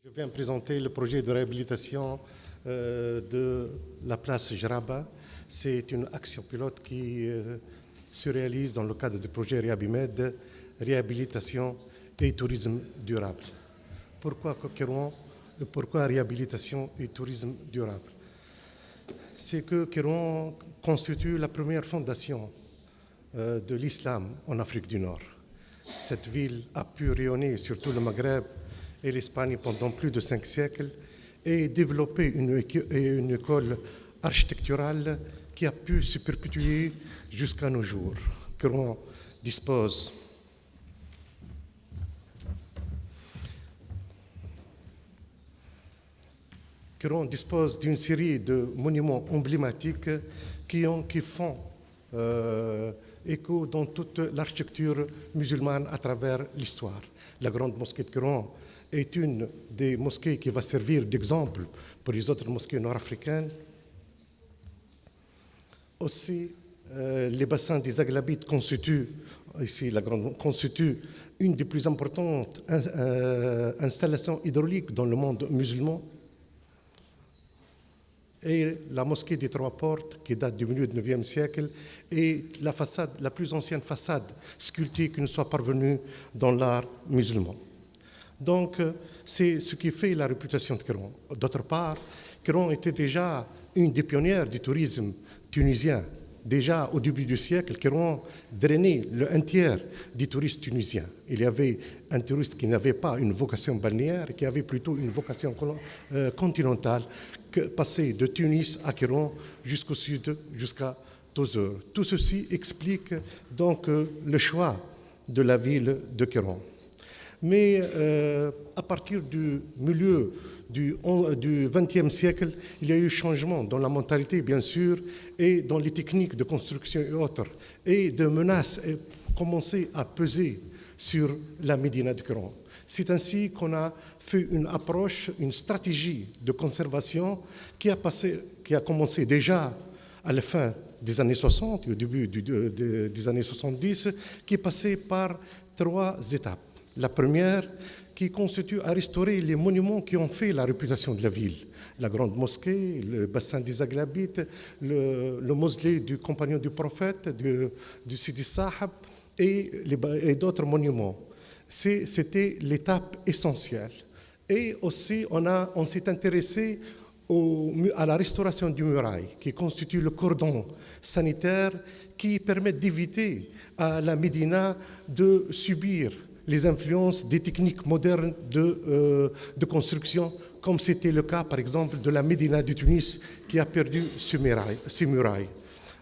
Je viens présenter le projet de réhabilitation de la place Jaraba. C'est une action pilote qui se réalise dans le cadre du projet Réhabimed, réhabilitation et tourisme durable. Pourquoi Kérouan? Pourquoi réhabilitation et tourisme durable? C'est que Kérouan constitue la première fondation de l'islam en Afrique du Nord. Cette ville a pu rayonner sur tout le Maghreb et l'Espagne pendant plus de 5 siècles et développer une école architecturale qui a pu se perpétuer jusqu'à nos jours. Kérouan dispose d'une série de monuments emblématiques qui font écho dans toute l'architecture musulmane à travers l'histoire. La grande mosquée de Kérouan est une des mosquées qui va servir d'exemple pour les autres mosquées nord-africaines. Aussi, les bassins des Aghlabites constituent une des plus importantes installations hydrauliques dans le monde musulman. Et la mosquée des Trois Portes, qui date du milieu du IXe siècle, est la plus ancienne façade sculptée qui nous soit parvenue dans l'art musulman. Donc, c'est ce qui fait la réputation de Kérouan. D'autre part, Kérouan était déjà une des pionnières du tourisme tunisien. Déjà au début du siècle, Kérouan drainait un tiers des touristes tunisiens. Il y avait un touriste qui n'avait pas une vocation balnéaire, qui avait plutôt une vocation continentale, passé de Tunis à Kérouan jusqu'au sud, jusqu'à Tozeur. Tout ceci explique donc le choix de la ville de Kérouan. Mais à partir du milieu du XXe siècle, il y a eu changement dans la mentalité, bien sûr, et dans les techniques de construction et autres. Et de menaces commencé à peser sur la Médina de Kérouan. C'est ainsi qu'on a fait une approche, une stratégie de conservation qui a commencé déjà à la fin des années 60 et au début des années 70, qui est passée par 3 étapes. La première, qui constitue à restaurer les monuments qui ont fait la réputation de la ville. La grande mosquée, le bassin des Aghlabites, le mausolée du compagnon du prophète, du Sidi Sahab et d'autres monuments. C'était l'étape essentielle. Et aussi, on s'est intéressé à la restauration du muraille, qui constitue le cordon sanitaire qui permet d'éviter à la Médina de subir les influences des techniques modernes de construction, comme c'était le cas, par exemple, de la Médina de Tunis, qui a perdu ses murailles.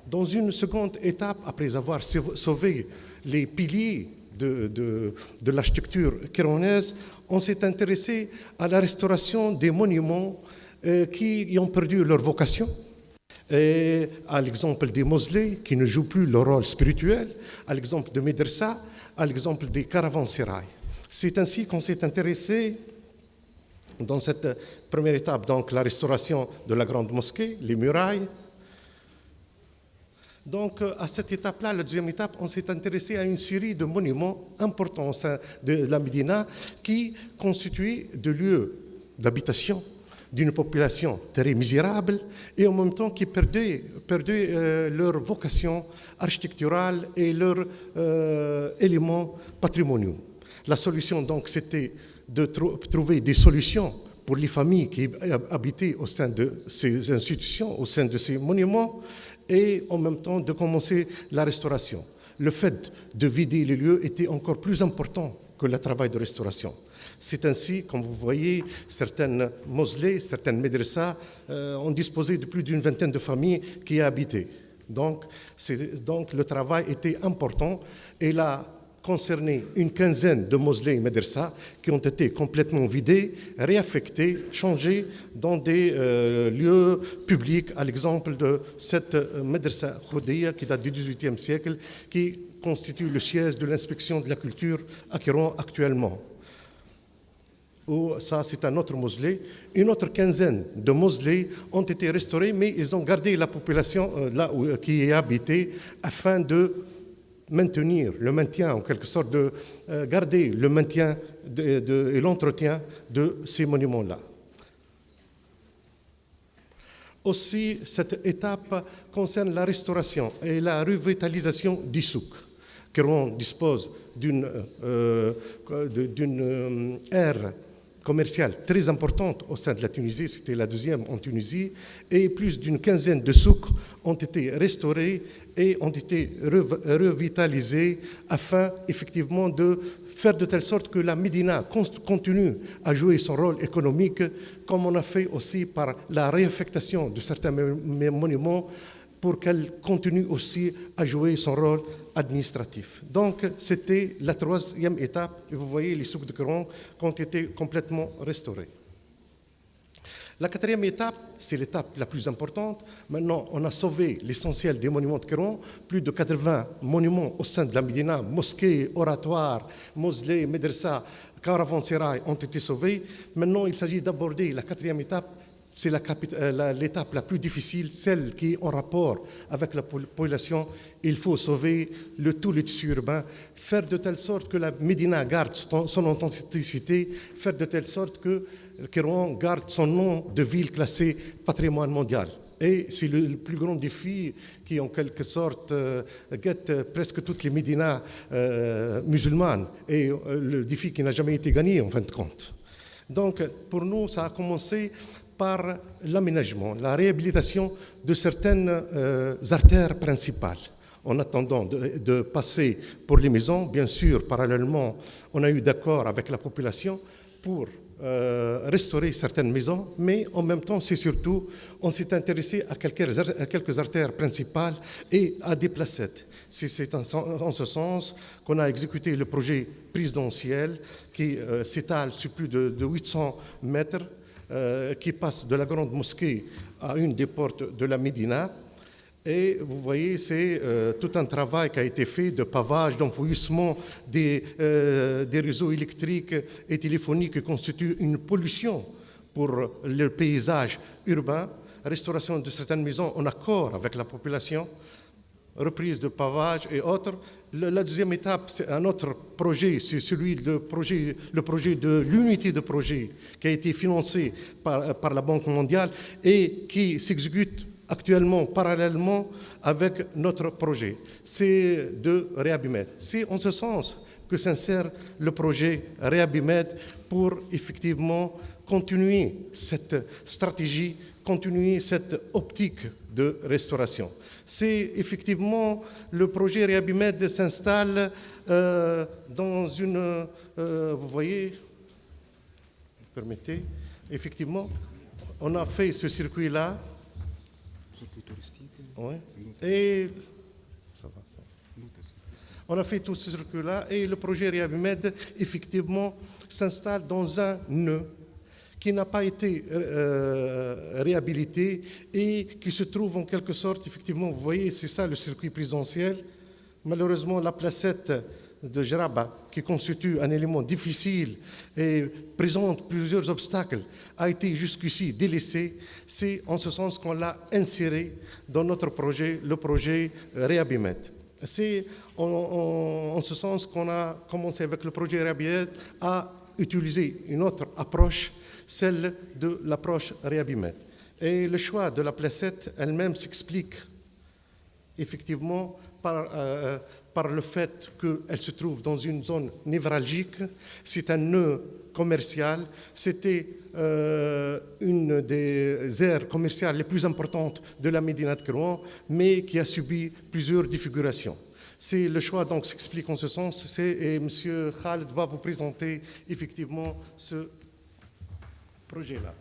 Dans une seconde étape, après avoir sauvé les piliers de l'architecture kérouanaise, on s'est intéressé à la restauration des monuments qui ont perdu leur vocation. Et à l'exemple des mausolées, qui ne jouent plus leur rôle spirituel, à l'exemple de Médersa, à l'exemple des caravansérails. C'est ainsi qu'on s'est intéressé, dans cette première étape, donc la restauration de la grande mosquée, les murailles. Donc à cette étape-là, la deuxième étape, on s'est intéressé à une série de monuments importants au sein de la Médina qui constituaient de lieux d'habitation d'une population très misérable et en même temps qui perdaient leur vocation architecturale et leurs éléments patrimoniaux. La solution donc c'était de trouver des solutions pour les familles qui habitaient au sein de ces institutions, au sein de ces monuments, et en même temps de commencer la restauration. Le fait de vider les lieux était encore plus important que le travail de restauration. C'est ainsi, comme vous voyez, certaines mausolées, certaines médressas ont disposé de plus d'une vingtaine de familles qui y habitaient. Donc le travail était important et là, concerné une quinzaine de mausolées et médressas qui ont été complètement vidés, réaffectés, changés dans des lieux publics, à l'exemple de cette médressa Khoudia qui date du XVIIIe siècle, qui constitue le siège de l'inspection de la culture à Kérouan actuellement. Ça, c'est un autre mausolée. Une autre quinzaine de mausolées ont été restaurés, mais ils ont gardé la population là qui y habitait afin de maintenir le maintien, en quelque sorte de garder le maintien et l'entretien de ces monuments-là. Aussi, cette étape concerne la restauration et la revitalisation du souk. Kairouan dispose d'une aire commerciale très importante au sein de la Tunisie, c'était la deuxième en Tunisie, et plus d'une quinzaine de souks ont été restaurés et ont été revitalisés afin effectivement de faire de telle sorte que la Médina continue à jouer son rôle économique, comme on a fait aussi par la réaffectation de certains monuments pour qu'elle continue aussi à jouer son rôle administratif. Donc, c'était la troisième étape, et vous voyez les souks de Kairouan qui ont été complètement restaurés. La quatrième étape, c'est l'étape la plus importante. Maintenant, on a sauvé l'essentiel des monuments de Kairouan, plus de 80 monuments au sein de la Médina, mosquées, oratoires, mausolées, médressas, caravansérail ont été sauvés. Maintenant, il s'agit d'aborder la quatrième étape. C'est l'étape la plus difficile, celle qui est en rapport avec la population. Il faut sauver tout le tissu urbain, faire de telle sorte que la Médina garde son authenticité, faire de telle sorte que Kairouan garde son nom de ville classée patrimoine mondial. Et c'est le plus grand défi qui, en quelque sorte, guette presque toutes les Médinas musulmanes et le défi qui n'a jamais été gagné, en fin de compte. Donc, pour nous, ça a commencé par l'aménagement, la réhabilitation de certaines artères principales. En attendant de passer pour les maisons, bien sûr, parallèlement, on a eu d'accord avec la population pour restaurer certaines maisons, mais en même temps, c'est surtout, on s'est intéressé à quelques artères principales et à des placettes. C'est en ce sens qu'on a exécuté le projet présidentiel qui s'étale sur plus de 800 mètres, qui passe de la grande mosquée à une des portes de la Médina. Et vous voyez, c'est tout un travail qui a été fait de pavage, d'enfouissement des réseaux électriques et téléphoniques qui constituent une pollution pour le paysage urbain, restauration de certaines maisons en accord avec la population, reprise de pavage et autres. La deuxième étape, c'est un autre projet, c'est celui le projet de l'unité de projet qui a été financé par la Banque mondiale et qui s'exécute actuellement, parallèlement avec notre projet. C'est de Réhabimed. C'est en ce sens que s'insère le projet Réhabimed pour effectivement continuer cette stratégie, continuer cette optique de restauration. C'est effectivement le projet Réhabimed s'installe dans une... vous voyez, vous permettez, effectivement, on a fait ce circuit-là. Circuit touristique. Oui. Et ça va, ça. On a fait tout ce circuit-là et le projet Réhabimed, effectivement, s'installe dans un nœud qui n'a pas été réhabilité et qui se trouve en quelque sorte, effectivement, vous voyez, c'est ça le circuit présidentiel. Malheureusement, la placette de Jaraba, qui constitue un élément difficile et présente plusieurs obstacles, a été jusqu'ici délaissée. C'est en ce sens qu'on l'a inséré dans notre projet, le projet Réhabimed. C'est en ce sens qu'on a commencé avec le projet Réhabimed à utiliser une autre approche, celle de l'approche Réhabimed. Et le choix de la placette elle-même s'explique effectivement par le fait qu'elle se trouve dans une zone névralgique. C'est un nœud commercial. C'était une des aires commerciales les plus importantes de la Médina de Kairouan, mais qui a subi plusieurs défigurations. C'est le choix, donc, s'explique en ce sens. Et M. Khaled va vous présenter effectivement ce projet-là.